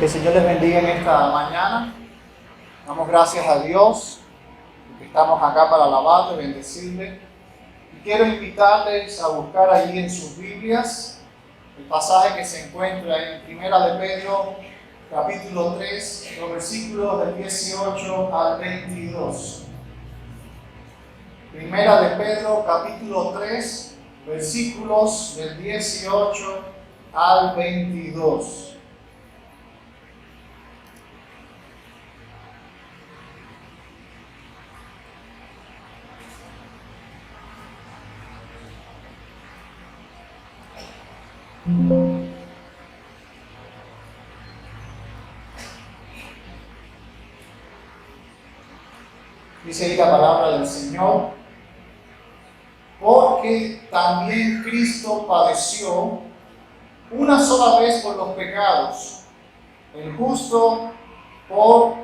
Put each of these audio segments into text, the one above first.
Que el Señor les bendiga en esta mañana. Damos gracias a Dios que estamos acá para alabarle, bendecirle. Y quiero invitarles a buscar allí en sus Biblias el pasaje que se encuentra en Primera de Pedro, capítulo 3, los versículos del 18 al 22. Primera de Pedro, capítulo 3, versículos del 18 al 22. Dice ahí la palabra del Señor: porque también Cristo padeció una sola vez por los pecados, el justo por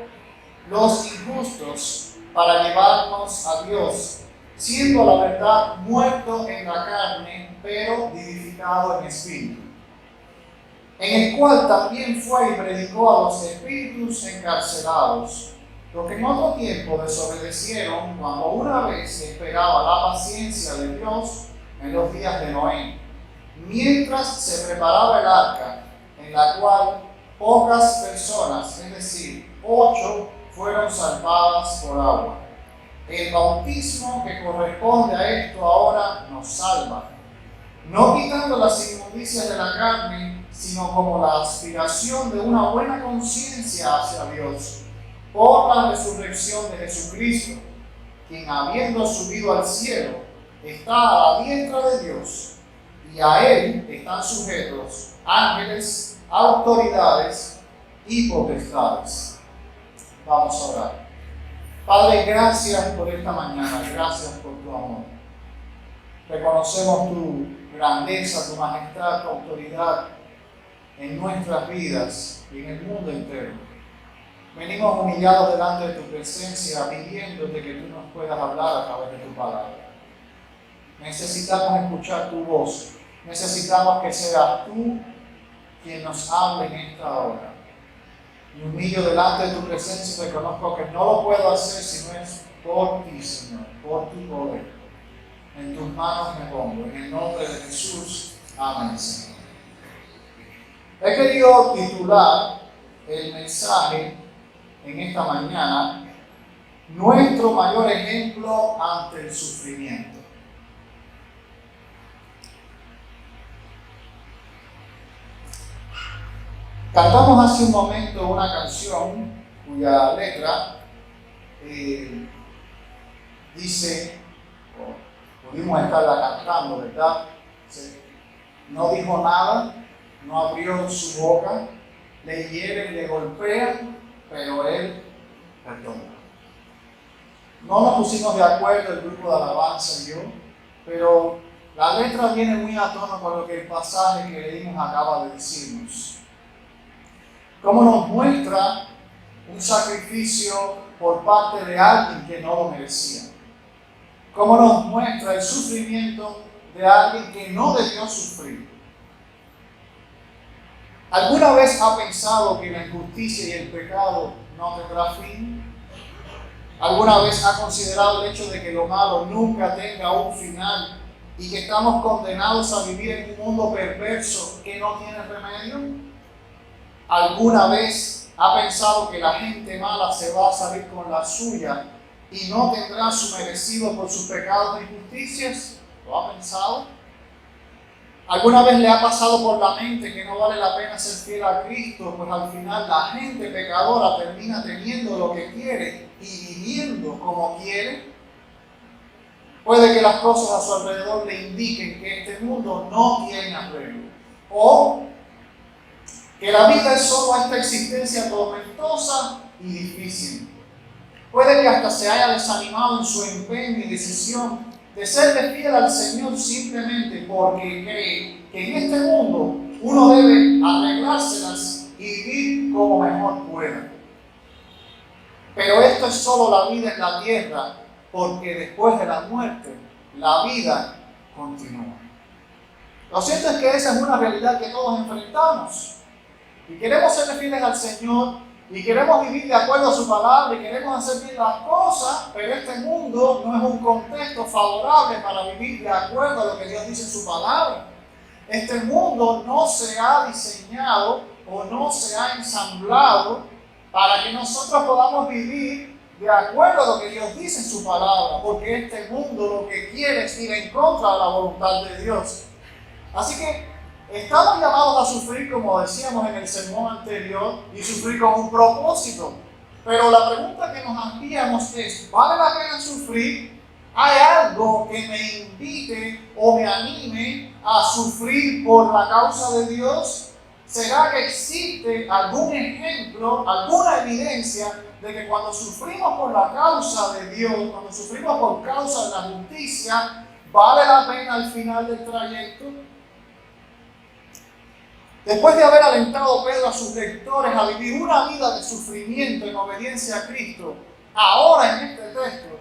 los injustos, para llevarnos a Dios, siendo la verdad muerto en la carne, pero vivificado en espíritu, en el cual también fue y predicó a los espíritus encarcelados, los que en otro tiempo desobedecieron cuando una vez esperaba la paciencia de Dios en los días de Noé, mientras se preparaba el arca, en la cual pocas personas, es decir, 8, fueron salvadas por agua. El bautismo que corresponde a esto ahora nos salva, no quitando las inmundicias de la carne, sino como la aspiración de una buena conciencia hacia Dios, por la resurrección de Jesucristo, quien habiendo subido al cielo, está a la diestra de Dios, y a Él están sujetos ángeles, autoridades y potestades. Vamos a orar. Padre, gracias por esta mañana, gracias por tu amor. Reconocemos tu grandeza, tu majestad, tu autoridad en nuestras vidas y en el mundo entero. Venimos humillados delante de tu presencia, pidiéndote que tú nos puedas hablar a través de tu palabra. Necesitamos escuchar tu voz. Necesitamos que seas tú quien nos hable en esta hora. Me humillo delante de tu presencia y reconozco que no lo puedo hacer si no es por ti, Señor, por tu poder. En tus manos me pongo, en el nombre de Jesús. Amén, Señor. He querido titular el mensaje en esta mañana: nuestro mayor ejemplo ante el sufrimiento. Cantamos hace un momento una canción cuya letra dice, pudimos estarla cantando, ¿verdad? No dijo nada, no abrió su boca, le hieren, le golpean, pero él perdona. No nos pusimos de acuerdo el grupo de alabanza y yo, pero la letra viene muy a tono con lo que el pasaje que leímos acaba de decirnos. Cómo nos muestra un sacrificio por parte de alguien que no lo merecía. Cómo nos muestra el sufrimiento de alguien que no debió sufrir. ¿Alguna vez ha pensado que la injusticia y el pecado no tendrá fin? ¿Alguna vez ha considerado el hecho de que lo malo nunca tenga un final y que estamos condenados a vivir en un mundo perverso que no tiene remedio? ¿Alguna vez ha pensado que la gente mala se va a salir con la suya y no tendrá su merecido por sus pecados e injusticias? ¿Lo ha pensado? ¿Alguna vez le ha pasado por la mente que no vale la pena ser fiel a Cristo, pues al final la gente pecadora termina teniendo lo que quiere y viviendo como quiere? Puede que las cosas a su alrededor le indiquen que este mundo no tiene arreglo, o que la vida es solo esta existencia tormentosa y difícil. Puede que hasta se haya desanimado en su empeño y decisión de serle fiel al Señor simplemente porque cree que en este mundo uno debe arreglárselas y vivir como mejor pueda. Pero esto es solo la vida en la tierra, porque después de la muerte, la vida continúa. Lo cierto es que esa es una realidad que todos enfrentamos. y queremos ser fieles al Señor, y queremos vivir de acuerdo a su palabra, y queremos hacer bien las cosas, pero este mundo no es un contexto favorable para vivir de acuerdo a lo que Dios dice en su palabra. Este mundo no se ha diseñado o no se ha ensamblado para que nosotros podamos vivir de acuerdo a lo que Dios dice en su palabra, porque este mundo lo que quiere es ir en contra de la voluntad de Dios. Así que estamos llamados a sufrir, como decíamos en el sermón anterior, y sufrir con un propósito. Pero la pregunta que nos hacíamos es, ¿vale la pena sufrir? ¿Hay algo que me invite o me anime a sufrir por la causa de Dios? ¿Será que existe algún ejemplo, alguna evidencia de que cuando sufrimos por la causa de Dios, cuando sufrimos por causa de la justicia, vale la pena al final del trayecto? Después de haber alentado Pedro a sus lectores a vivir una vida de sufrimiento en obediencia a Cristo, ahora en este texto,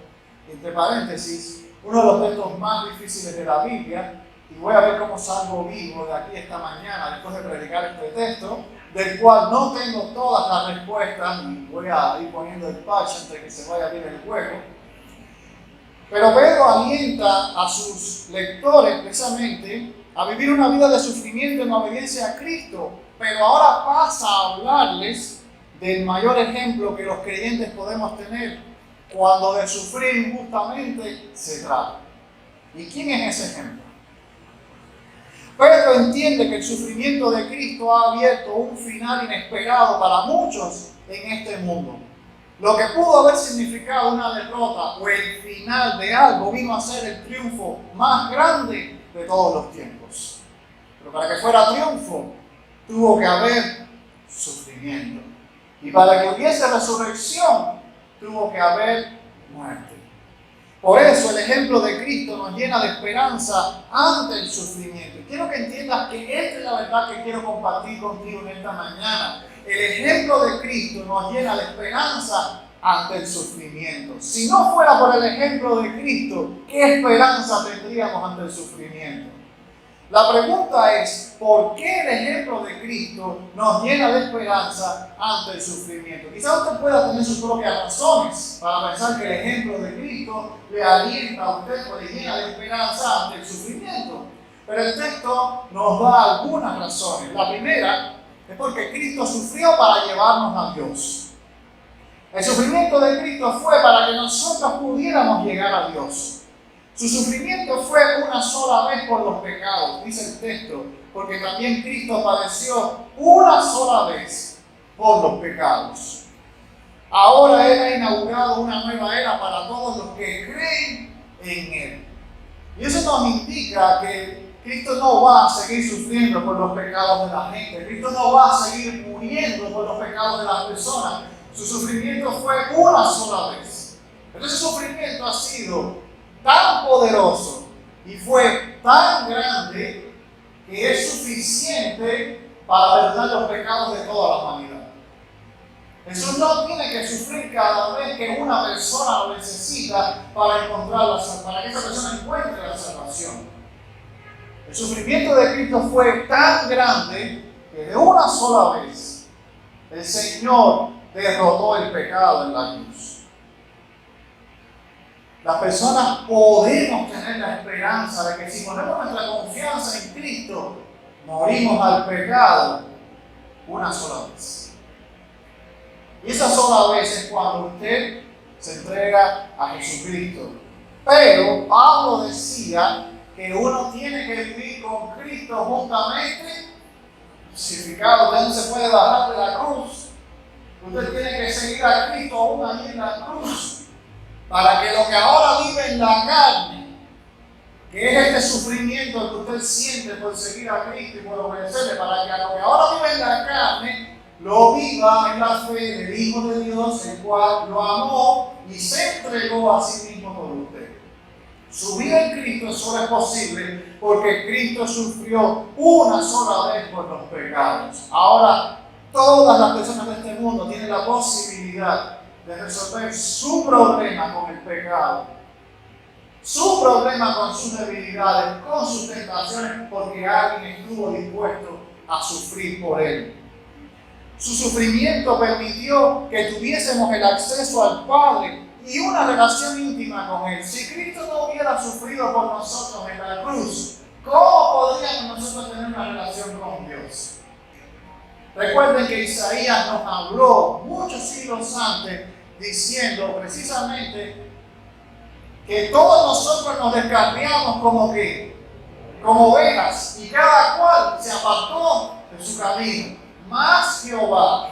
entre paréntesis, uno de los textos más difíciles de la Biblia, y voy a ver cómo salgo vivo de aquí esta mañana después de predicar este texto, del cual no tengo todas las respuestas y voy a ir poniendo el patch entre que se vaya bien el juego. Pero Pedro alienta a sus lectores precisamente a vivir una vida de sufrimiento en obediencia a Cristo, pero ahora pasa a hablarles del mayor ejemplo que los creyentes podemos tener cuando de sufrir injustamente se trata. ¿Y quién es ese ejemplo? Pedro entiende que el sufrimiento de Cristo ha abierto un final inesperado para muchos en este mundo. Lo que pudo haber significado una derrota o el final de algo vino a ser el triunfo más grande de todos los tiempos. Pero para que fuera triunfo, tuvo que haber sufrimiento. Y para que hubiese resurrección, tuvo que haber muerte. Por eso el ejemplo de Cristo nos llena de esperanza ante el sufrimiento. Y quiero que entiendas que esta es la verdad que quiero compartir contigo en esta mañana. El ejemplo de Cristo nos llena de esperanza ante el sufrimiento. Si no fuera por el ejemplo de Cristo, ¿qué esperanza tendríamos ante el sufrimiento? La pregunta es, ¿por qué el ejemplo de Cristo nos llena de esperanza ante el sufrimiento? Quizás usted pueda tener sus propias razones para pensar que el ejemplo de Cristo le alienta a usted o le llena de esperanza ante el sufrimiento. Pero el texto nos da algunas razones. La primera es porque Cristo sufrió para llevarnos a Dios. El sufrimiento de Cristo fue para que nosotros pudiéramos llegar a Dios. Su sufrimiento fue una sola vez por los pecados, dice el texto, porque también Cristo padeció una sola vez por los pecados. Ahora Él ha inaugurado una nueva era para todos los que creen en Él. Y eso nos indica que Cristo no va a seguir sufriendo por los pecados de la gente. Cristo no va a seguir muriendo por los pecados de las personas. Su sufrimiento fue una sola vez. Pero ese sufrimiento ha sido tan poderoso y fue tan grande que es suficiente para perdonar los pecados de toda la humanidad. Jesús no tiene que sufrir cada vez que una persona lo necesita para para que esa persona encuentre la salvación. El sufrimiento de Cristo fue tan grande que de una sola vez el Señor derrotó el pecado en la cruz. Las personas podemos tener la esperanza de que si ponemos nuestra confianza en Cristo, morimos al pecado una sola vez. Y esa sola vez es cuando usted se entrega a Jesucristo. Pero Pablo decía que uno tiene que vivir con Cristo juntamente crucificado. Usted no se puede bajar de la cruz. Usted tiene que seguir a Cristo aún allí en la cruz, para que lo que ahora vive en la carne, que es este sufrimiento que usted siente por seguir a Cristo y por obedecerle, para que a lo que ahora vive en la carne, lo viva en la fe del Hijo de Dios, el cual lo amó y se entregó a sí mismo por usted. Su vida en Cristo solo es posible porque Cristo sufrió una sola vez por los pecados. Ahora, todas las personas de este mundo tienen la posibilidad de resolver su problema con el pecado, su problema con sus debilidades, con sus tentaciones, porque alguien estuvo dispuesto a sufrir por él. Su sufrimiento permitió que tuviésemos el acceso al Padre y una relación íntima con Él. Si Cristo no hubiera sufrido por nosotros en la cruz, ¿cómo podríamos nosotros tener una relación con Dios? Recuerden que Isaías nos habló muchos siglos antes diciendo precisamente que todos nosotros nos descarriamos como ovejas, y cada cual se apartó de su camino. Mas Jehová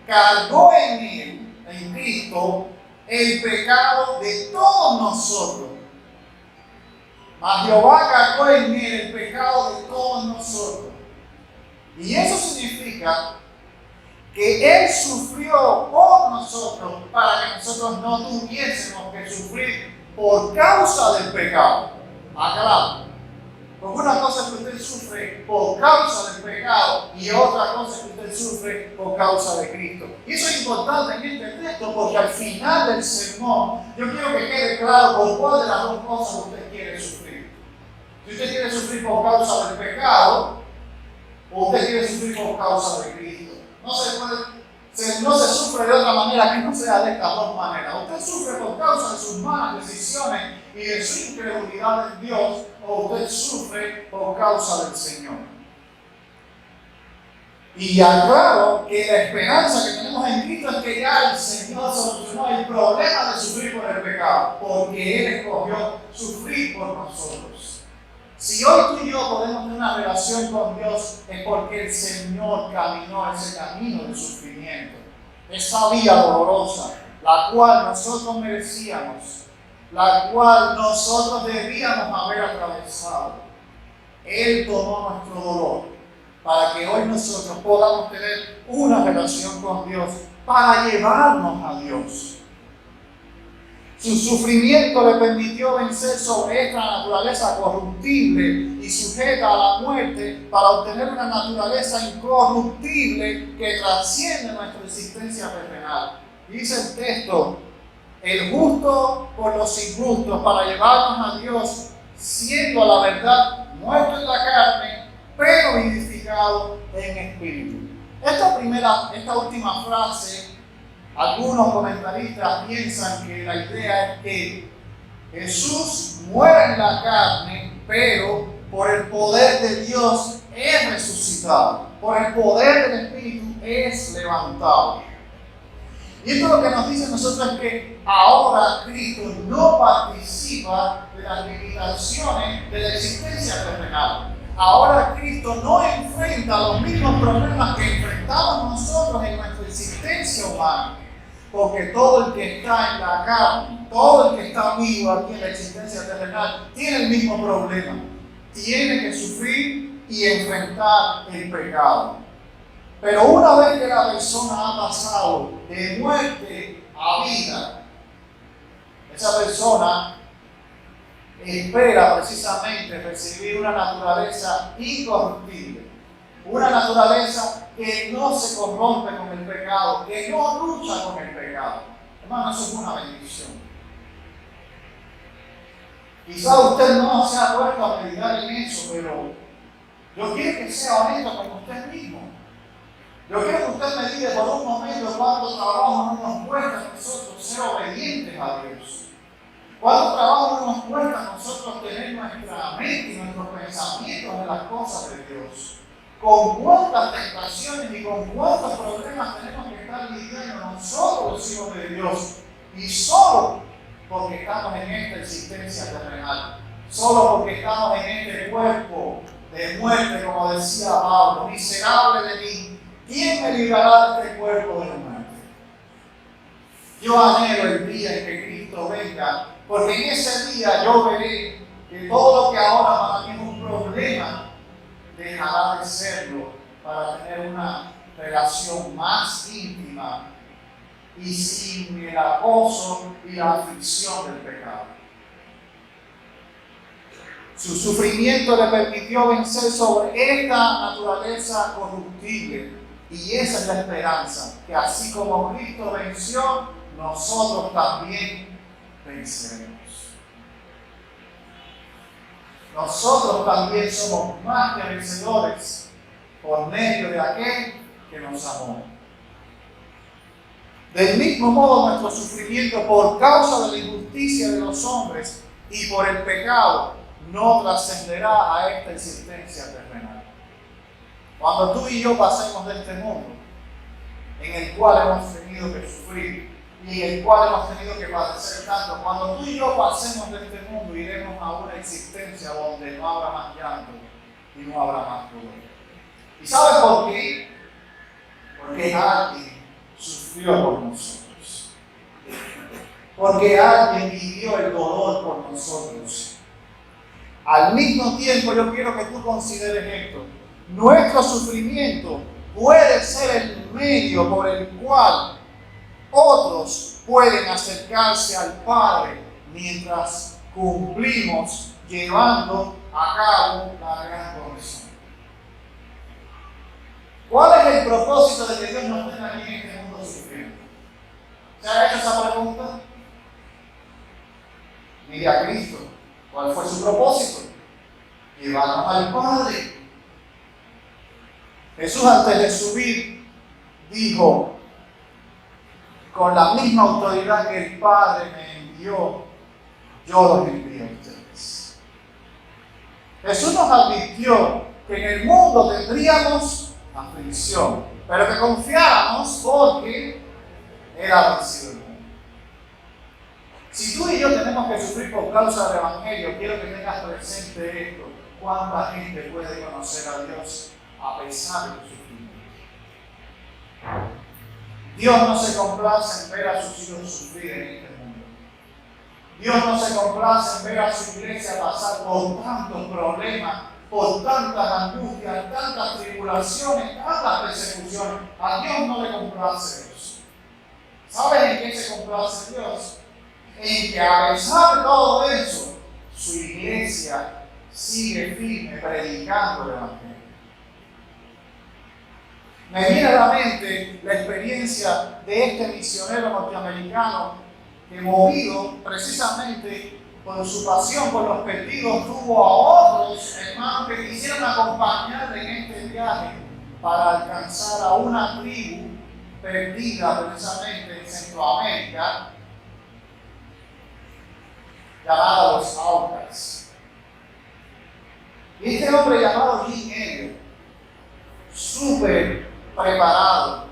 cargó en él, en Cristo, el pecado de todos nosotros. Mas Jehová cargó en él el pecado de todos nosotros. Y eso significa que Él sufrió por nosotros para que nosotros no tuviésemos que sufrir por causa del pecado. Aclarado. Porque una cosa es que usted sufre por causa del pecado y otra cosa es que usted sufre por causa de Cristo. Y eso es importante en este texto porque al final del sermón yo quiero que quede claro por cuál de las dos cosas usted quiere sufrir. Si usted quiere sufrir por causa del pecado o usted quiere sufrir por causa de Cristo. No se sufre de otra manera que no sea de estas dos maneras. Usted sufre por causa de sus malas decisiones y de su incredulidad en Dios, o usted sufre por causa del Señor. Y aclaro que la esperanza que tenemos en Cristo es que ya el Señor solucionó el problema de sufrir por el pecado, porque Él escogió sufrir por nosotros. Si hoy tú y yo podemos tener una relación con Dios, es porque el Señor caminó ese camino de sufrimiento, esa vía dolorosa, la cual nosotros merecíamos, la cual nosotros debíamos haber atravesado. Él tomó nuestro dolor para que hoy nosotros podamos tener una relación con Dios, para llevarnos a Dios. Su sufrimiento le permitió vencer sobre esta naturaleza corruptible y sujeta a la muerte para obtener una naturaleza incorruptible que trasciende nuestra existencia terrenal. Dice el texto: el justo por los injustos, para llevarnos a Dios, siendo a la verdad muerto en la carne, pero vivificado en espíritu. Esta última frase, algunos comentaristas piensan que la idea es que Jesús muere en la carne, pero por el poder de Dios es resucitado, por el poder del Espíritu es levantado. Y esto lo que nos dice a nosotros es que ahora Cristo no participa de las limitaciones de la existencia terrenal. Ahora Cristo no enfrenta los mismos problemas que enfrentamos nosotros en nuestra existencia humana. Porque todo el que está en la carne, todo el que está vivo aquí en la existencia terrenal, tiene el mismo problema. Tiene que sufrir y enfrentar el pecado. Pero una vez que la persona ha pasado de muerte a vida, esa persona espera precisamente recibir una naturaleza incorruptible, una naturaleza que no se corrompe con el pecado, que no lucha con el pecado. Hermano, eso es una bendición. Quizá usted no se ha puesto a meditar en eso, pero yo quiero que sea honesto con usted mismo. Yo quiero que usted me diga por un momento cuánto trabajo no nos cuesta a nosotros ser obedientes a Dios. ¿Cuánto trabajo nos cuesta a nosotros tener nuestra mente y nuestros pensamientos en las cosas de Dios? ¿Con cuántas tentaciones y con cuántos problemas tenemos que estar lidiando nosotros, los hijos de Dios? Y solo porque estamos en esta existencia terrenal, solo porque estamos en este cuerpo de muerte, como decía Pablo: miserable de mí, ¿quién me librará de este cuerpo de muerte? Yo anhelo el día en que Cristo venga, porque en ese día yo veré que todo lo que ahora para mí es un problema dejará de serlo, para tener una relación más íntima y sin el acoso y la aflicción del pecado. Su sufrimiento le permitió vencer sobre esta naturaleza corruptible, y esa es la esperanza, que así como Cristo venció, nosotros también venceremos. Nosotros también somos más que vencedores por medio de aquel que nos amó. Del mismo modo, nuestro sufrimiento por causa de la injusticia de los hombres y por el pecado no trascenderá a esta existencia terrenal. Cuando tú y yo pasemos de este mundo, en el cual hemos tenido que sufrir y en el cual hemos tenido que padecer tanto, cuando tú y yo pasemos de este mundo, iremos a una existencia donde no habrá más llanto y no habrá más dolor. ¿Y sabes por qué? Porque alguien sufrió por nosotros. Porque alguien vivió el dolor por nosotros. Al mismo tiempo, yo quiero que tú consideres esto. Nuestro sufrimiento puede ser el medio por el cual otros pueden acercarse al Padre mientras cumplimos llevando a cabo la gran comisión. ¿Cuál es el propósito de que Dios nos tenga aquí en este mundo sufriendo? ¿Se ha hecho esa pregunta? Mire a Cristo. ¿Cuál fue su propósito? Llevarnos al Padre. Jesús, antes de subir, dijo: con la misma autoridad que el Padre me envió, yo los envío a ustedes. Jesús nos advirtió que en el mundo tendríamos aflicción, pero que confiáramos porque era vencido el mundo. Si tú y yo tenemos que sufrir por causa del Evangelio, quiero que tengas presente esto: cuánta gente puede conocer a Dios a pesar de su sufrimiento. Dios no se complace en ver a sus hijos sufrir en este mundo. Dios no se complace en ver a su iglesia pasar por tantos problemas, por tantas angustias, tantas tribulaciones, tantas persecuciones. A Dios no le complace eso. ¿Sabes en qué se complace Dios? En que a pesar de todo eso, su iglesia sigue firme predicando el Evangelio. Me viene a la mente la experiencia de este misionero norteamericano que, movido precisamente por su pasión por los perdidos, tuvo a otros hermanos que quisieron acompañarle en este viaje para alcanzar a una tribu perdida precisamente en Centroamérica, llamada los Aucas. Y este hombre llamado Jim Elliot, súper preparado,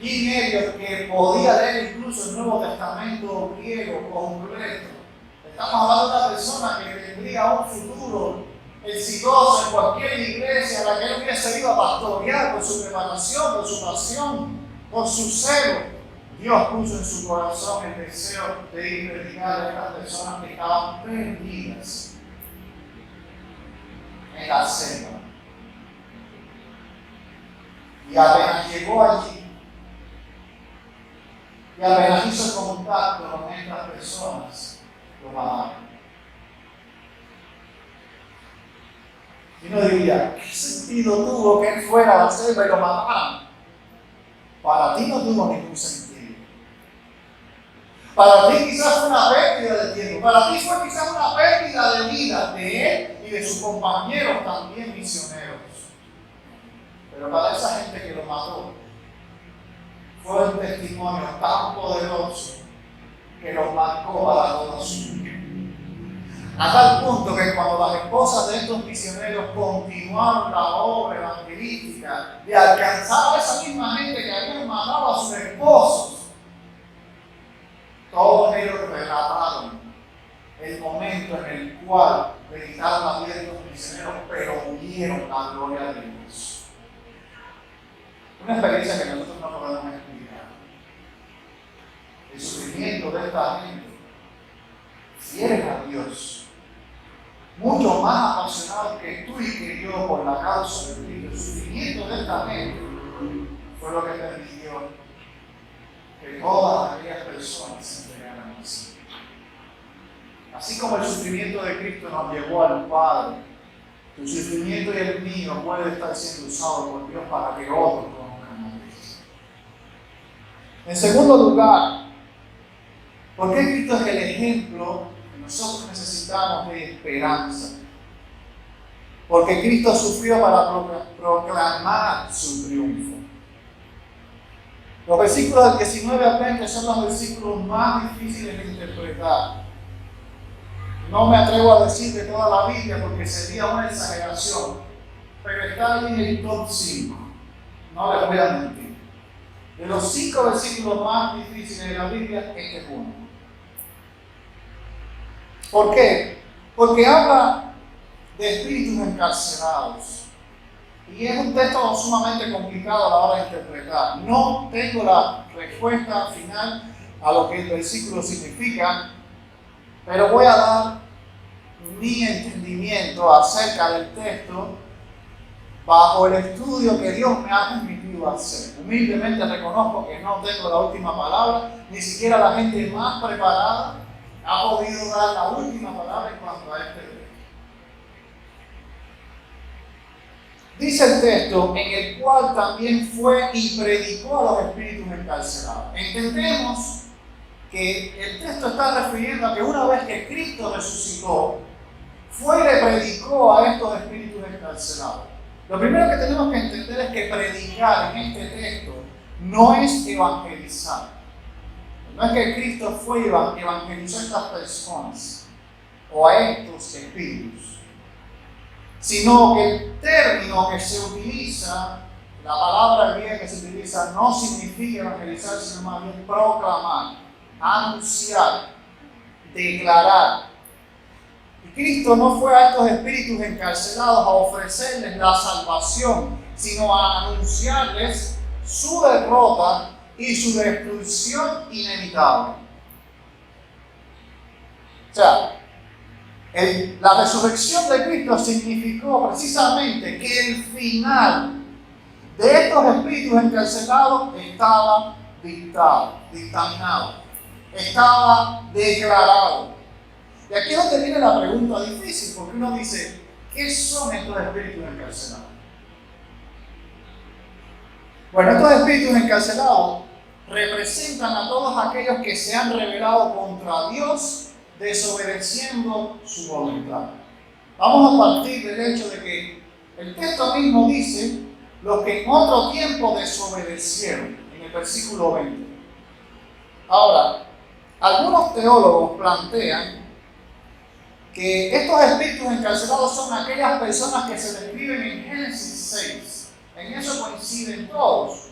Jim Elliot, que podía leer incluso el Nuevo Testamento griego completo. Estamos hablando de una persona que tendría un futuro exitoso en cualquier iglesia a la que él hubiese ido a pastorear por su preparación, por su pasión, por su celo. Dios puso en su corazón el deseo de ir a predicar a estas personas que estaban perdidas en la selva. Y apenas llegó allí, y apenas hizo contacto con estas personas, lo mataron. Y uno diría: ¿qué sentido tuvo que él fuera a la selva y lo mataran? Para ti no tuvo ningún sentido. Para ti quizás fue una pérdida de tiempo. Para ti fue quizás una pérdida de vida de él y de sus compañeros también misioneros. Pero para esa gente que lo mató, fue un testimonio tan poderoso que los marcó para toda su vida. A tal punto que cuando las esposas de estos misioneros continuaron la obra evangelística de alcanzar a esa misma gente que habían matado a sus esposos, todos ellos relataron el momento en el cual le quitaron la vida de los misioneros, pero vieron la gloria de Dios. Una experiencia que nosotros no podemos explicar. El sufrimiento de esta gente, fieles a Dios, mucho más apasionados que tú y que yo por la causa de Cristo. El sufrimiento de esta gente fue lo que permitió que todas aquellas personas se entregaran a sí. Así como el sufrimiento de Cristo nos llevó al Padre, tu sufrimiento y el mío puede estar siendo usado por Dios para que otros conozcan a Cristo. En segundo lugar, ¿por qué Cristo es el ejemplo que nosotros necesitamos de esperanza? Porque Cristo sufrió para proclamar su triunfo. Los versículos del 19 al 20 son los versículos más difíciles de interpretar. No me atrevo a decir de toda la Biblia porque sería una exageración, pero está ahí en el top 5. No les voy a mentir. De los 5 versículos más difíciles de la Biblia, este es uno. ¿Por qué? Porque habla de espíritus encarcelados. Y es un texto sumamente complicado a la hora de interpretar. No tengo la respuesta final a lo que el versículo significa, pero voy a dar mi entendimiento acerca del texto bajo el estudio que Dios me ha permitido hacer. Humildemente reconozco que no tengo la última palabra, ni siquiera la gente más preparada ha podido dar la última palabra en cuanto a este texto. Dice el texto, en el cual también fue y predicó a los espíritus encarcelados. Entendemos que el texto está refiriendo a que una vez que Cristo resucitó, fue y le predicó a estos espíritus encarcelados. Lo primero que tenemos que entender es que predicar en este texto no es evangelizar. No es que Cristo fue y evangelizó a estas personas o a estos espíritus, sino que el término que se utiliza, la palabra griega que se utiliza, no significa evangelizar, sino más bien proclamar, anunciar, declarar. Y Cristo no fue a estos espíritus encarcelados a ofrecerles la salvación, sino a anunciarles su derrota y su destrucción inevitable. O sea, la resurrección de Cristo significó precisamente que el final de estos espíritus encarcelados estaba dictaminado, estaba declarado. Y aquí es donde viene la pregunta difícil, porque uno dice, ¿qué son estos espíritus encarcelados? Bueno, estos espíritus encarcelados representan a todos aquellos que se han rebelado contra Dios, desobedeciendo su voluntad. Vamos a partir del hecho de que el texto mismo dice los que en otro tiempo desobedecieron, en el versículo 20. Ahora, algunos teólogos plantean que estos espíritus encarcelados son aquellas personas que se describen en Génesis 6. En eso coinciden todos.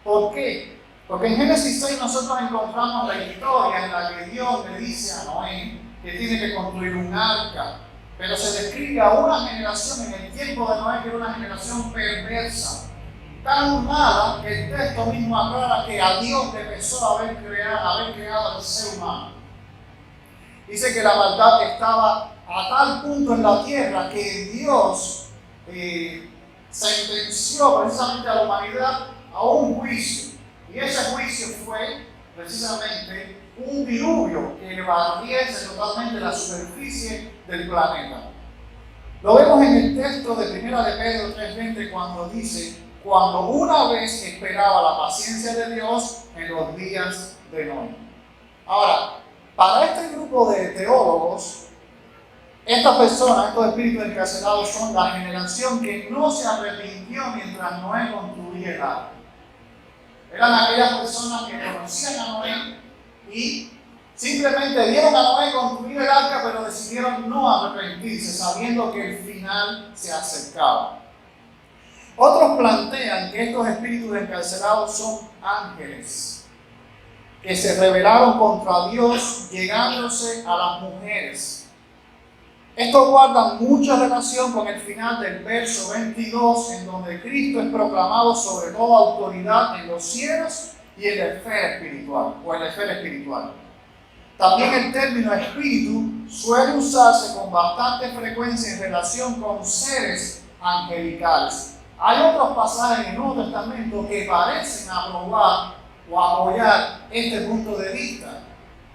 ¿Por qué? Porque en Génesis 6 nosotros encontramos la historia en la que Dios le dice a Noé que tiene que construir un arca, pero se describe a una generación en el tiempo de Noé que era una generación perversa, tan mala que el texto mismo aclara que a Dios le pesó haber creado al ser humano. Dice que la maldad estaba a tal punto en la tierra que Dios sentenció precisamente a la humanidad a un juicio. Y ese juicio fue precisamente un diluvio que barriese totalmente la superficie del planeta. Lo vemos en el texto de 1 de Pedro 3:20 cuando dice, cuando una vez esperaba la paciencia de Dios en los días de Noé. Ahora, para este grupo de teólogos, estas personas, estos espíritus encarcelados son la generación que no se arrepintió mientras Noé construía el arca. Eran aquellas personas que conocían a Noé y simplemente vieron a Noé construir el arca, pero decidieron no arrepentirse, sabiendo que el final se acercaba. Otros plantean que estos espíritus encarcelados son ángeles, que se rebelaron contra Dios, llegándose a las mujeres. Esto guarda mucha relación con el final del verso 22, en donde Cristo es proclamado sobre toda autoridad en los cielos y en la esfera espiritual, o en la esfera espiritual. También el término espíritu suele usarse con bastante frecuencia en relación con seres angelicales. Hay otros pasajes en el Nuevo Testamento que parecen aprobar o apoyar este punto de vista.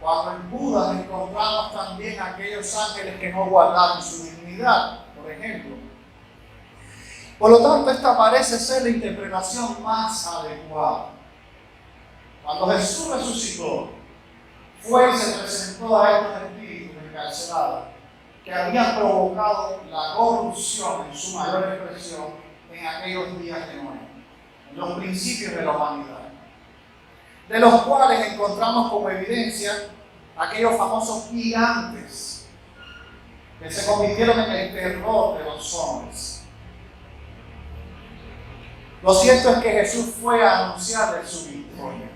Cuando en Judas encontramos también aquellos ángeles que no guardaron su dignidad, por ejemplo. Por lo tanto, esta parece ser la interpretación más adecuada. Cuando Jesús resucitó, fue y se presentó a estos espíritus encarcelados que habían provocado la corrupción en su mayor expresión en aquellos días de Noé, en los principios de la humanidad. de los cuales encontramos como evidencia aquellos famosos gigantes que se convirtieron en el terror de los hombres. Lo cierto es que Jesús fue a anunciarles su victoria.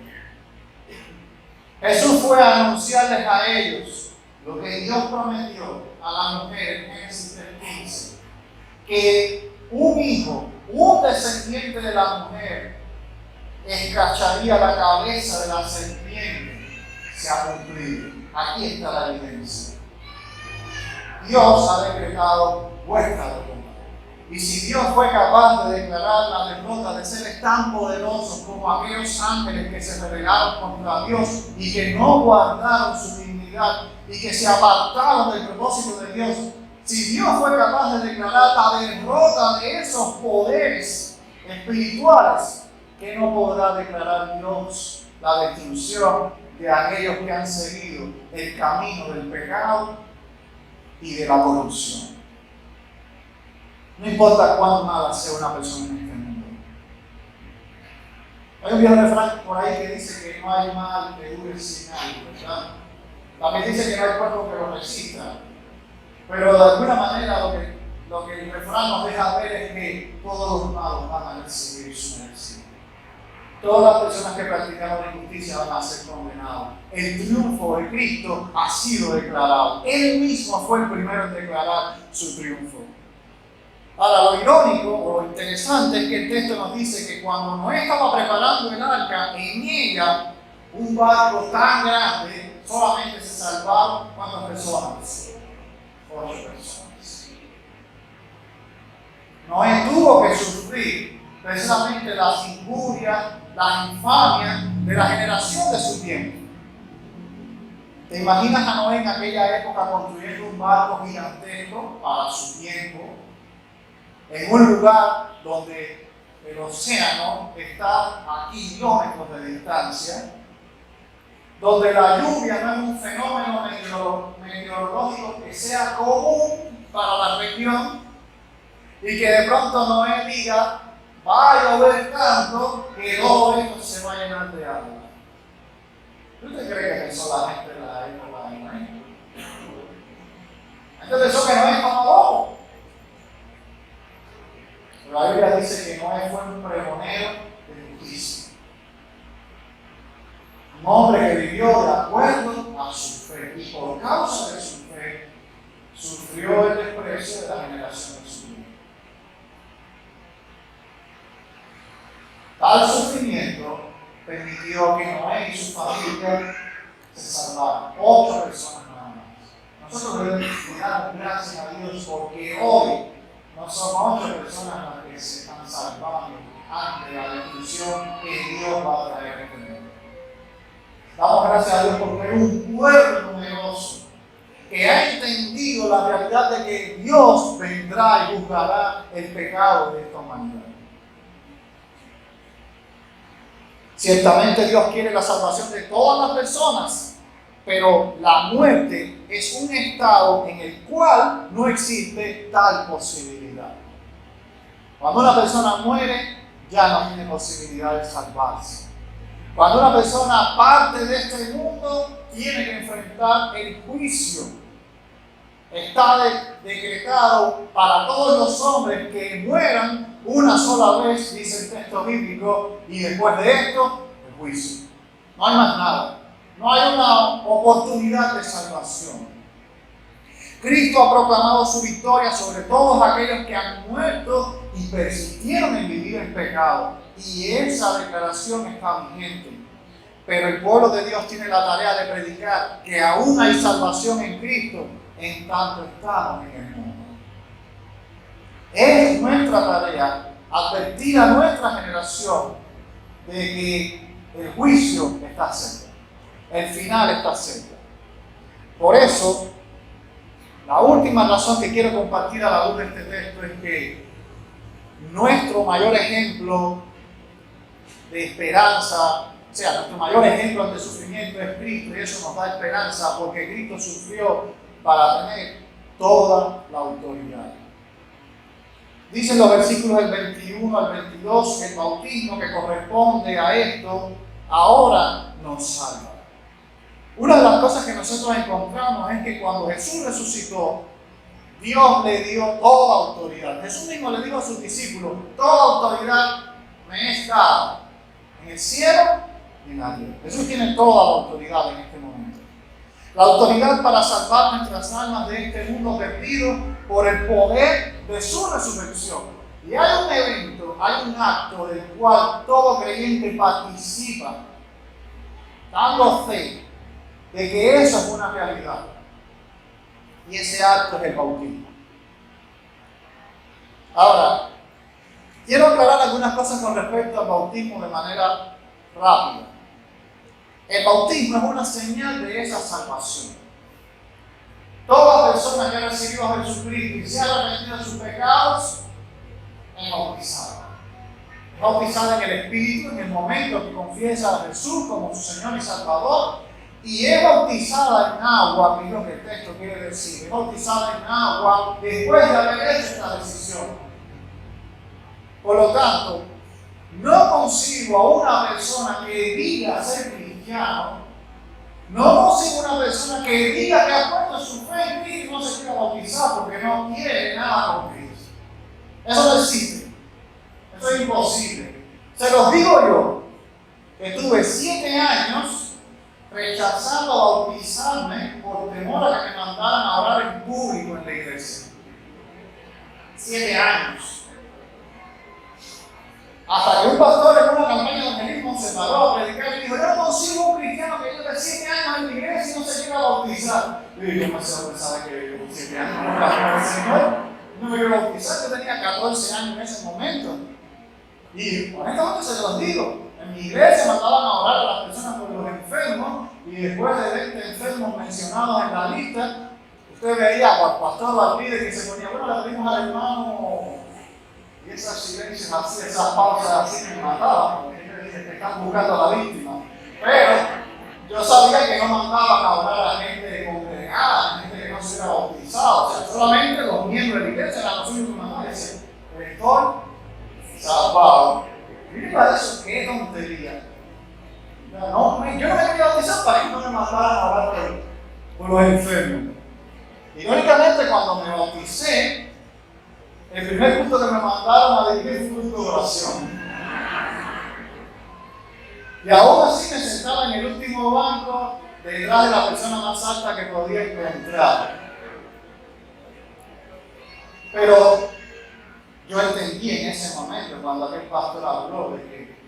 Jesús fue a anunciarles a ellos lo que Dios prometió a la mujer en Génesis 3:15, que un hijo, un descendiente de la mujer, escarcharía la cabeza de la serpiente. Se ha cumplido. Aquí está la evidencia. Dios ha decretado vuestra derrota. Y si Dios fue capaz de declarar la derrota, de seres tan poderosos como aquellos ángeles que se rebelaron contra Dios y que no guardaron su dignidad y que se apartaron del propósito de Dios, si Dios fue capaz de declarar la derrota de esos poderes espirituales, ¿qué no podrá declarar Dios la destrucción de aquellos que han seguido el camino del pecado y de la corrupción? No importa cuán mala sea una persona en este mundo. Hay un viejo refrán por ahí que dice que no hay mal que dure 100 años, ¿verdad? También dice que no hay cuerpo que lo resista. Pero de alguna manera lo que el refrán nos deja ver es que todos los malos van a recibir su merecido. Todas las personas que practicaron injusticia van a ser condenadas. El triunfo de Cristo ha sido declarado. Él mismo fue el primero en declarar su triunfo. Ahora, lo irónico o lo interesante es que el texto nos dice que cuando Noé estaba preparando el arca, en ella, un barco tan grande, solamente se salvaron ¿cuántas personas? 8 personas. Noé tuvo que sufrir precisamente las injurias, las infamias de la generación de su tiempo. ¿Te imaginas a Noé en aquella época construyendo un barco gigantesco para su tiempo, en un lugar donde el océano está a kilómetros de distancia, donde la lluvia no es un fenómeno meteorológico que sea común para la región, y que de pronto Noé diga, va a llover tanto que todo esto se va a llenar de agua? ¿Usted cree que pensó la gente de la época de Noé? La gente pensó que Noé estaba loco. La Biblia dice que Noé fue un pregonero de justicia. Un hombre que vivió de acuerdo a su fe y por causa de su fe sufrió el desprecio de la generación de su vida. Tal sufrimiento permitió que Noé y su familia se salvaran. 8 personas nada más. Nosotros le damos gracias a Dios porque hoy no son 8 personas las que se están salvando ante la destrucción que Dios va a traer a este mundo. Damos gracias a Dios porque hay un pueblo numeroso que ha entendido la realidad de que Dios vendrá y juzgará el pecado de esta humanidad. Ciertamente Dios quiere la salvación de todas las personas, pero la muerte es un estado en el cual no existe tal posibilidad. Cuando una persona muere, ya no tiene posibilidad de salvarse. Cuando una persona parte de este mundo, tiene que enfrentar el juicio. Está decretado para todos los hombres que mueran una sola vez, dice el texto bíblico, y después de esto, el juicio. No hay más nada. No hay una oportunidad de salvación. Cristo ha proclamado su victoria sobre todos aquellos que han muerto y persistieron en vivir en pecado. Y esa declaración está vigente. Pero el pueblo de Dios tiene la tarea de predicar que aún hay salvación en Cristo en tanto estamos en el mundo. Es nuestra tarea advertir a nuestra generación de que el juicio está cerca. El final está cerca. Por eso, la última razón que quiero compartir a la luz de este texto es que nuestro mayor ejemplo de esperanza, o sea, nuestro mayor ejemplo ante sufrimiento es Cristo, y eso nos da esperanza porque Cristo sufrió para tener toda la autoridad. Dicen los versículos del 21 al 22 que el bautismo que corresponde a esto ahora nos salva. Una de las cosas que nosotros encontramos es que cuando Jesús resucitó, Dios le dio toda autoridad. Jesús mismo le dijo a sus discípulos: toda autoridad me es dada en el cielo y en la tierra. Jesús tiene toda la autoridad en este momento. La autoridad para salvar nuestras almas de este mundo perdido por el poder de su resurrección. Y hay un evento, hay un acto del cual todo creyente participa, dando fe de que eso es una realidad. Y ese acto es el bautismo. Ahora, quiero aclarar algunas cosas con respecto al bautismo de manera rápida. El bautismo es una señal de esa salvación. Toda persona que ha recibido a Jesucristo y se ha arrepentido de sus pecados es bautizada. Es bautizada en el Espíritu en el momento que confiesa a Jesús como su Señor y Salvador. Y es bautizada en agua, que es lo que el texto quiere decir. Es bautizada en agua después de haber hecho esta decisión. Por lo tanto, no consigo a una persona que diga ser cristiano, no consigo una persona que diga que ha puesto su fe en Cristo y no se quiera bautizar porque no quiere nada con Cristo. Eso no existe. Eso es imposible. Se los digo yo, que tuve 7 años rechazando bautizarme por temor a que me mandaran a orar en público en la iglesia. 7 años. Hasta que un pastor en una campaña de evangelismo se paró a predicar y dijo: yo no consigo un cristiano que lleve 7 años en la iglesia y no se quiera bautizar. Y yo me pensaba que con 7 años no era el Señor, no me iba a bautizar. Yo tenía 14 años en ese momento. Y honestamente se los digo, en mi iglesia mandaban a orar a las personas por los enfermos, y después de 20 enfermos mencionados en la lista, usted veía al pastor, al líder que se ponía: bueno, le pedimos al hermano. Y esos silencios así, esas pausas así me mataban, porque ellos dicen que están buscando a la víctima. Pero yo sabía que no mandaban a orar a gente congregada, a gente que no se hubiera bautizado. O sea, solamente los miembros de la iglesia eran los únicos que mandaban y decían: estoy salvado. Miren para eso, qué tontería. Yo no me quería bautizar para que no me mandaran a orar por los enfermos. Irónicamente, cuando me bauticé, el primer punto que me mandaron a dirigir fue un culto de oración. Y aún así me sentaba en el último banco, detrás de la persona más alta que podía encontrar. Pero yo entendí en ese momento, cuando aquel pastor habló, de que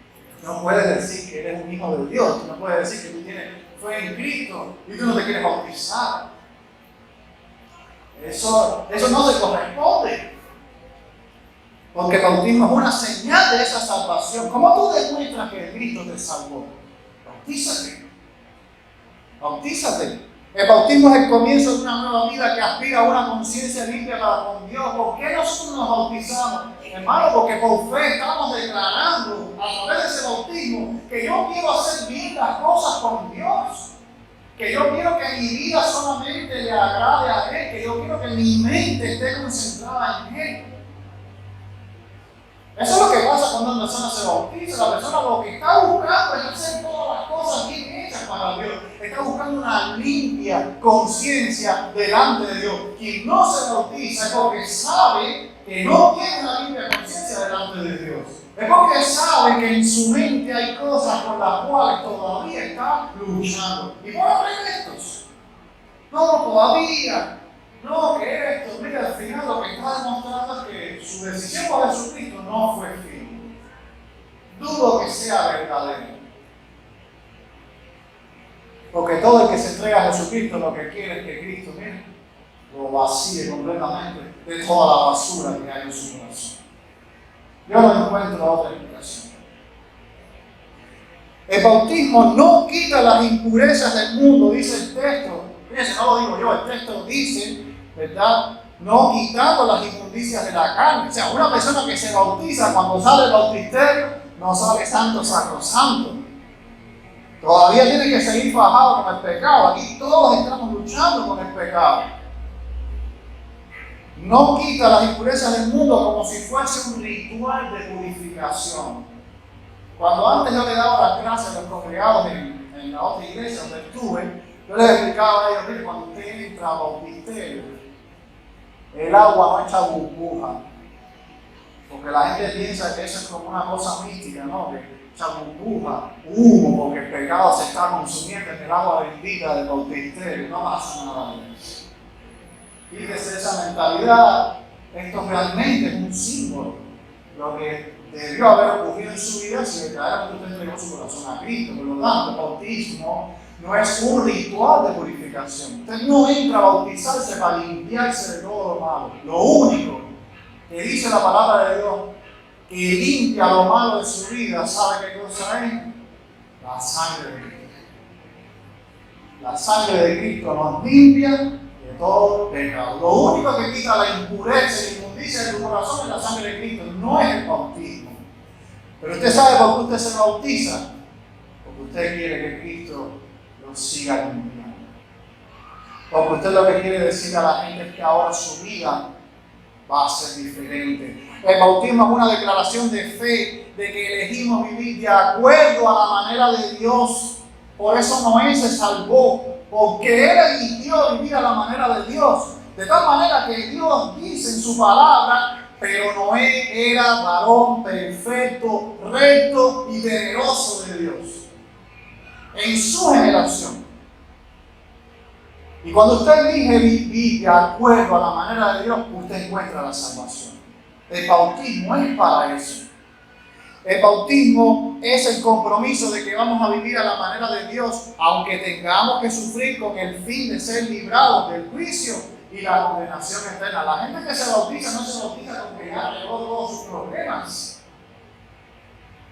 no puedes decir que eres un hijo de Dios, no puedes decir que tú tienes fe en Cristo y tú no te quieres bautizar. Eso no se corresponde. Porque el bautismo es una señal de esa salvación. ¿Cómo tú demuestras que Cristo te salvó? Bautízate. Bautízate. El bautismo es el comienzo de una nueva vida que aspira a una conciencia limpia para con Dios. ¿Por qué nosotros nos bautizamos? Hermano, porque por fe estamos declarando a través de ese bautismo que yo quiero hacer bien las cosas con Dios. Que yo quiero que mi vida solamente le agrade a Él. Que yo quiero que mi mente esté concentrada en Él. Eso es lo que pasa cuando una persona se bautiza. La persona lo que está buscando es hacer todas las cosas bien hechas para Dios. Está buscando una limpia conciencia delante de Dios. Quien no se bautiza es porque sabe que no tiene una limpia conciencia delante de Dios. Es porque sabe que en su mente hay cosas por las cuales todavía está luchando. ¿Y por pretextos? No, todavía. No, que esto, mira, al final lo que está demostrando es que su decisión por Jesucristo no fue firme. Dudo que sea verdadero. Porque todo el que se entrega a Jesucristo lo que quiere es que Cristo, mire, lo vacíe completamente de toda la basura que hay en su corazón. Yo no encuentro otra explicación. El bautismo no quita las impurezas del mundo, dice el texto. Fíjense, no lo digo yo, el texto dice, ¿verdad? No quitando las inmundicias de la carne. O sea, una persona que se bautiza cuando sale del bautisterio no sale santo, sacrosanto. Todavía tiene que seguir fajado con el pecado. Aquí todos estamos luchando con el pecado. No quita las impurezas del mundo como si fuese un ritual de purificación. Cuando antes yo le daba las clases a los congregados en la otra iglesia donde estuve, yo les explicaba a ellos, mire, cuando usted entra a bautisterio, el agua no echa burbuja, porque la gente piensa que eso es como una cosa mística, ¿no? Que echa burbuja, humo, porque el pecado se está consumiendo en el agua bendita del bautisterio, no pasa nada de eso. Fíjese esa mentalidad, esto realmente es un símbolo, lo que debió haber ocurrido en su vida si verdaderamente usted entregó su corazón a Cristo. Por lo tanto, el bautismo no es un ritual de purificación. Usted no entra a bautizarse para limpiarse de todo lo malo. Lo único que dice la palabra de Dios que limpia lo malo de su vida, ¿sabe qué cosa es? La sangre de Cristo. La sangre de Cristo nos limpia de todo pecado. Lo único que quita la impureza y la inmundicia de tu corazón es la sangre de Cristo, no es el bautismo. Pero usted sabe por qué usted se bautiza, porque usted quiere que Cristo lo siga limpiando. Porque usted lo que quiere decir a la gente es que ahora su vida va a ser diferente. El bautismo es una declaración de fe, de que elegimos vivir de acuerdo a la manera de Dios. Por eso Noé se salvó, porque él eligió vivir a la manera de Dios. De tal manera que Dios dice en su palabra, pero Noé era varón perfecto, recto y temeroso de Dios en su generación. Y cuando usted elige vivir de acuerdo a la manera de Dios, usted encuentra la salvación. El bautismo es para eso. El bautismo es el compromiso de que vamos a vivir a la manera de Dios, aunque tengamos que sufrir con el fin de ser librados del juicio y la condenación eterna. La gente que se bautiza no se bautiza con que ya arregló todos sus problemas.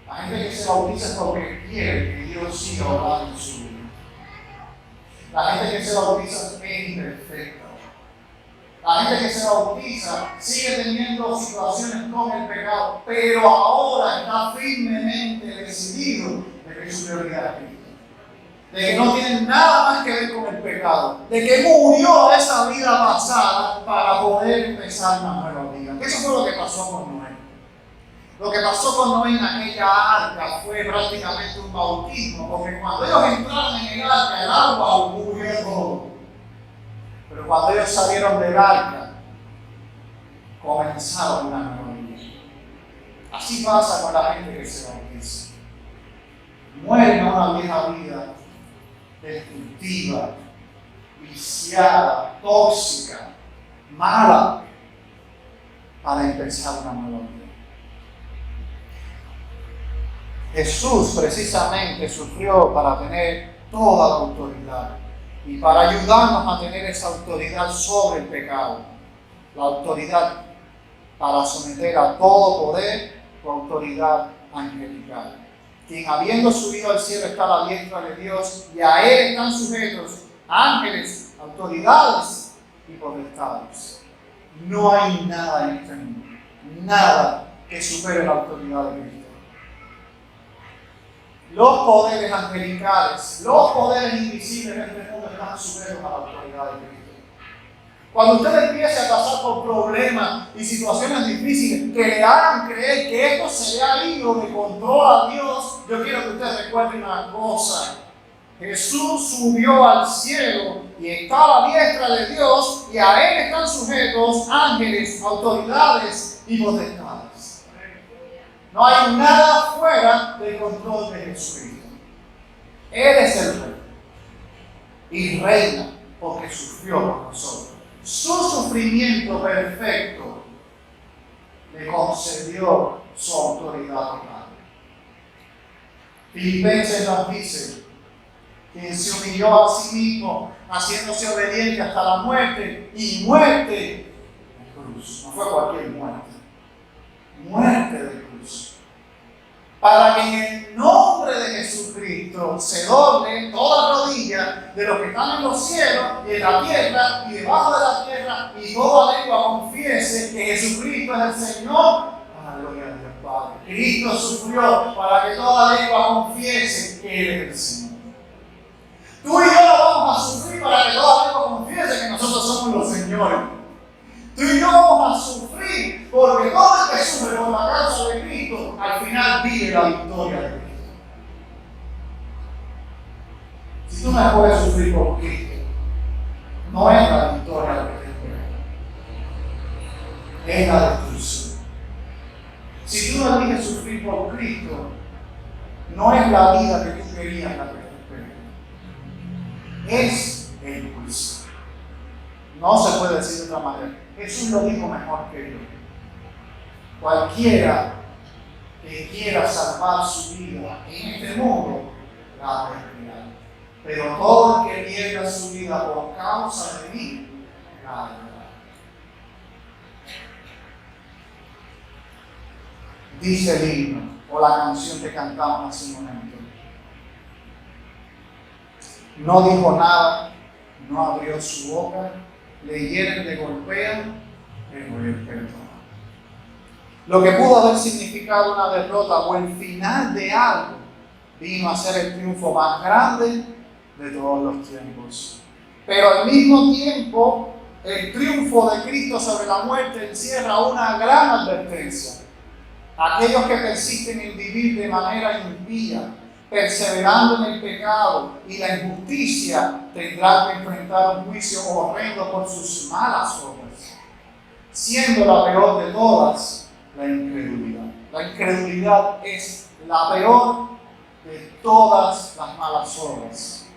La gente que se bautiza es porque quiere que Dios siga obrando en su vida. La gente que se bautiza es imperfecta. La gente que se bautiza sigue teniendo situaciones con el pecado, pero ahora está firmemente decidido de que su prioridad es Cristo. De que no tiene nada más que ver con el pecado. De que murió esa vida pasada para poder empezar una nueva vida. Eso fue lo que pasó con Noé. Lo que pasó con Noé en aquella arca fue prácticamente un bautismo, porque cuando ellos entraron en el arca, el agua cubrió todo. Pero cuando ellos salieron del arca, comenzaron una nueva vida. Así pasa con la gente que se bautiza. Mueren a una vieja vida destructiva, viciada, tóxica, mala, para empezar una nueva vida. Jesús precisamente sufrió para tener toda la autoridad y para ayudarnos a tener esa autoridad sobre el pecado, la autoridad para someter a todo poder tu autoridad angelical, quien habiendo subido al cielo está a la diestra de Dios y a él están sujetos ángeles, autoridades y potestades. No hay nada en este mundo, nada que supere la autoridad de Cristo. Los poderes angelicales, los poderes invisibles de este mundo están sujetos a la autoridad de Cristo. Cuando usted empiece a pasar por problemas y situaciones difíciles que le hagan creer que esto se le ha ido de control a Dios, yo quiero que usted recuerde una cosa. Jesús subió al cielo y está a la diestra de Dios y a él están sujetos ángeles, autoridades y potestades. No hay nada fuera del control de Jesucristo. Él es el rey y reina porque sufrió por nosotros. Su sufrimiento perfecto le concedió su autoridad total. Filipenses nos dice: quien se humilló a sí mismo, haciéndose obediente hasta la muerte, y muerte de cruz. No fue cualquier muerte. Muerte de cruz. Para que en el nombre de Jesucristo se doble toda rodilla de los que están en los cielos y en la tierra y debajo de la tierra, y toda lengua confiese que Jesucristo es el Señor. Gloria a Dios Padre. Cristo sufrió para que toda lengua confiese que Él es el Señor. Tú y yo vamos a sufrir para que toda lengua confiese que nosotros somos los señores. Tú y yo vamos a sufrir porque todo el que sufre por la causa de Cristo al final vive la victoria de Cristo. tú no puedes sufrir por Cristo, no es la victoria lo que te espera, es la destrucción. Si tú no eliges sufrir por Cristo, no es la vida que tú querías la que te espera, es el juicio. No se puede decir de otra manera. Jesús lo dijo mejor que yo. Cualquiera que quiera salvar su vida en este mundo, la perderá. Pero todo el que pierda su vida por causa de mí, la perderá. Dice el himno, o la canción que cantamos hace un momento. No dijo nada, no abrió su boca, le hieren, le golpean, pero él perdona. Lo que pudo haber significado una derrota o el final de algo, vino a ser el triunfo más grande de todos los tiempos. Pero al mismo tiempo, el triunfo de Cristo sobre la muerte encierra una gran advertencia. Aquellos que persisten en vivir de manera impía, perseverando en el pecado y la injusticia, tendrán que enfrentar un juicio horrendo por sus malas obras, siendo la peor de todas la incredulidad. La incredulidad es la peor de todas las malas obras.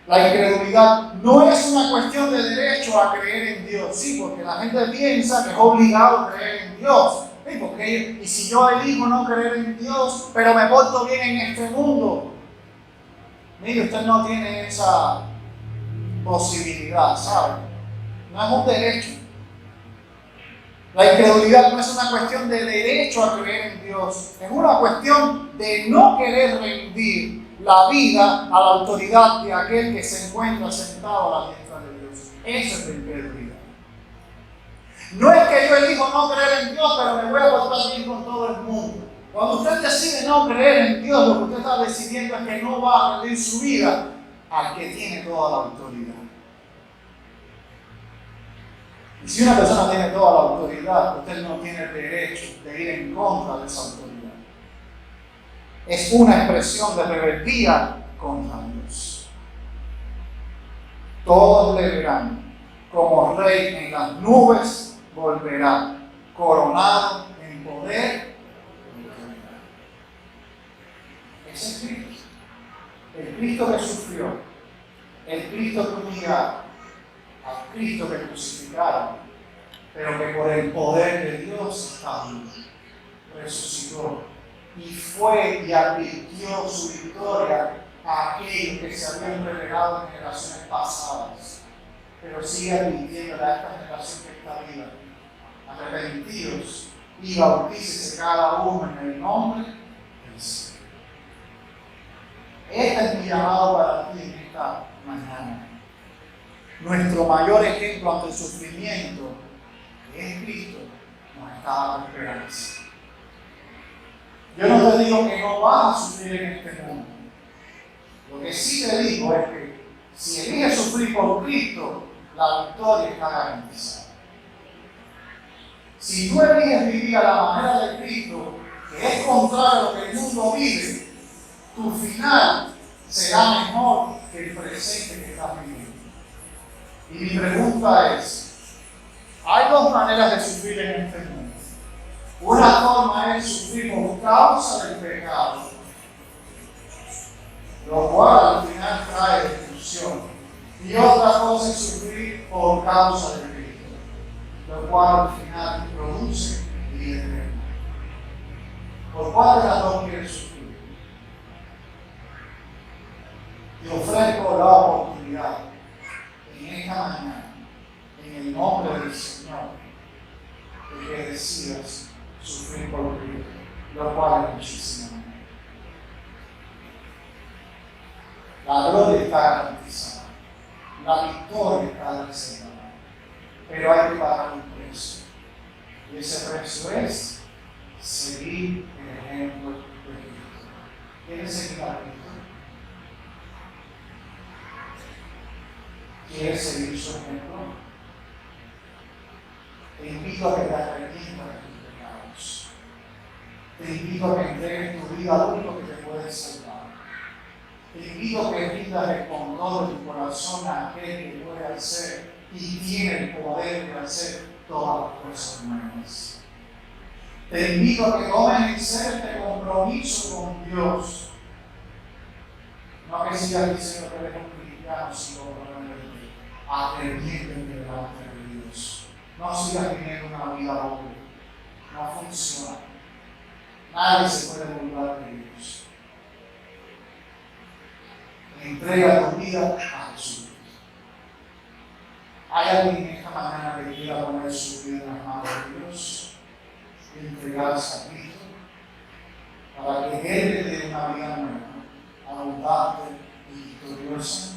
La incredulidad no es una cuestión de derecho a creer en Dios, sí, porque la gente piensa que es obligado a creer en Dios. Y si yo elijo no creer en Dios, pero me porto bien en este mundo, mire, usted no tiene esa posibilidad, ¿sabe? No es un derecho. La incredulidad no es una cuestión de derecho a creer en Dios, es una cuestión de no querer rendir la vida a la autoridad de aquel que se encuentra sentado a la diestra de Dios. Eso es la incredulidad. No es que yo elijo no creer en Dios, pero me voy a portar bien con todo el mundo. Cuando usted decide no creer en Dios, lo que usted está decidiendo es que no va a rendir su vida al que tiene toda la autoridad. Y si una persona tiene toda la autoridad, usted no tiene el derecho de ir en contra de esa autoridad. Es una expresión de rebeldía contra Dios. Todos le verán como rey en las nubes, volverá, coronado en poder y autoridad. Ese es Cristo. El Cristo que sufrió, el Cristo que humillaron, al Cristo que crucificaron, pero que por el poder de Dios está vivo, resucitó y fue y advirtió su victoria a aquellos que se habían relegado en generaciones pasadas, pero sigue advirtiendo a esta generación que está viva: arrepentidos y bautícese cada uno en el nombre del Señor. Este es mi llamado para ti en esta mañana. Nuestro mayor ejemplo ante el sufrimiento, que es Cristo, nos está dando esperanza. Yo no te digo que no vas a sufrir en este mundo. Lo que sí te digo es que si eliges sufrir por Cristo, la victoria está garantizada. Si tú eliges vivir a la manera de Cristo, que es contrario a lo que el mundo vive, tu final será mejor que el presente que estás viviendo. Y mi pregunta es, hay dos maneras de sufrir en este mundo. Una forma es sufrir por causa del pecado, lo cual al final trae destrucción. Y otra cosa es sufrir por causa de Cristo, lo cual al final produce vida eterna. ¿Por cuál de las dos quieres sufrir? Te ofrezco la oportunidad en esta mañana, en el nombre del Señor, de que decidas sufrir por Cristo, lo cual es muchísimo. La gloria está garantizada, la victoria está reservada, pero hay que pagar un precio. Y ese precio es seguir el ejemplo de Cristo. ¿Quieres seguir a Cristo? ¿Quieres seguir su ejemplo? Te invito a que te arrepientas de tus pecados. Te invito a que entregues tu vida al único que te puede salvar. Te invito a que rindas con todo tu corazón a aquel que puede hacer y tiene el poder de hacer todas las cosas nuevas. Te invito a que tomes en serio este compromiso con Dios. No que sigas diciendo que eres un cristiano, sino probablemente aprendiendo delante de Dios. No sigas viviendo una vida doble. No funciona. Nadie se puede burlar de Dios. Entrega tu vida a Jesús. ¿Hay alguien en esta mañana que quiera poner su vida en las manos de Dios y entregarse a Cristo para que Él le dé una vida nueva, abundante y victoriosa?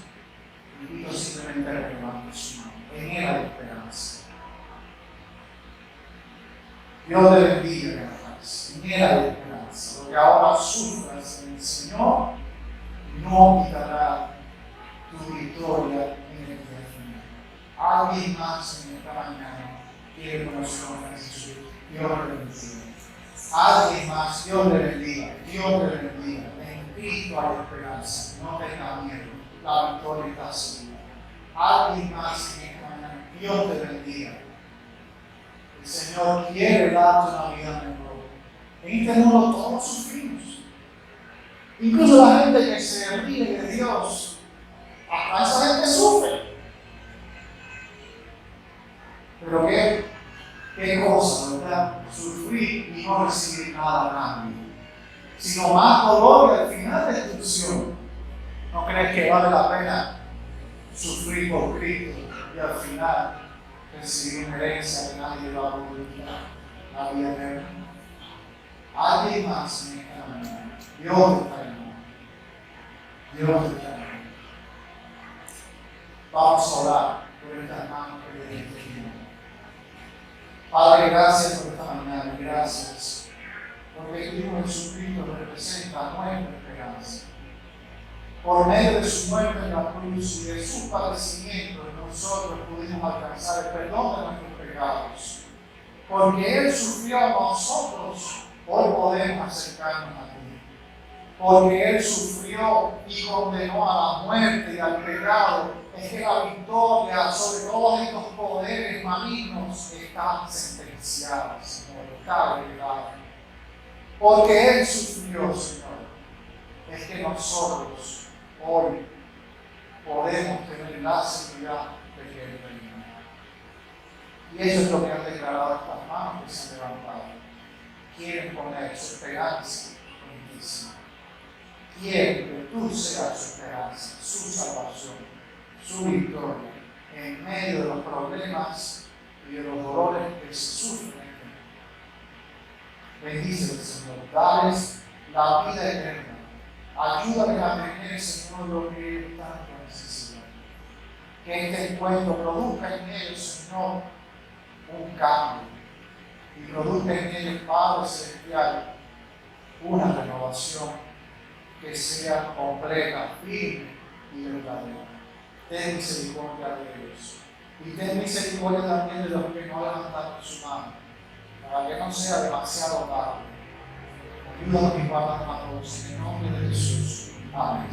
Invito simplemente a que levante su mano. En Él hay esperanza. Dios te bendiga, hermanos. En Él hay esperanza. Lo que ahora sufras en el Señor no quitará tu victoria en el día final. Alguien más en esta mañana quiere conocer a Jesús. Dios le bendiga. Alguien más, Dios le bendiga. Dios le bendiga. En Cristo hay esperanza. No tenga miedo. La victoria está segura. Alguien más en esta mañana, Dios te bendiga. El Señor quiere darte una vida mejor. En este mundo todos sufrimos. Incluso la gente que se ríe de Dios, hasta esa gente sufre. Pero qué cosa, ¿verdad? Sufrir y no recibir nada a cambio, sino más dolor y al final destrucción. ¿No crees que vale la pena sufrir por Cristo y al final recibir una herencia que nadie va a volver la vida eterna? Alguien más en esta mañana. Dios te está llamando. Dios te está llamando. Vamos a orar por estas manos que le tenemos. Padre, gracias por esta mañana. Gracias porque tu Hijo Jesucristo representa nuestra esperanza. Por medio de su muerte en la cruz y de su padecimiento, nosotros pudimos alcanzar el perdón de nuestros pecados. Porque Él sufrió a nosotros, hoy podemos acercarnos a ti. Porque Él sufrió y condenó a la muerte y al pecado, es que la victoria sobre todos estos poderes malignos está sentenciada, Señor, está revelada. Porque Él sufrió, Señor, es que nosotros hoy podemos tener la seguridad de que Él reina. Y eso es lo que han declarado estas manos que se han levantado. Quieren poner su esperanza en ti, Señor. Quieren que tú seas su esperanza, su salvación, su victoria en medio de los problemas y de los dolores que se sufren. Bendice, Señor, dales la vida eterna. Ayúdales a tener, Señor, lo que ellos tanto necesitan. Que este encuentro produzca en ellos, Señor, un cambio. Y produzca en ellos, Padre Celestial, una renovación que sea completa, firme y verdadera. Ten misericordia de ellos. Y ten misericordia también de los que no levantaron su mano, para que no sea demasiado tarde. Ayúdanos y guárdanos a todos en el nombre de Jesús. Amén.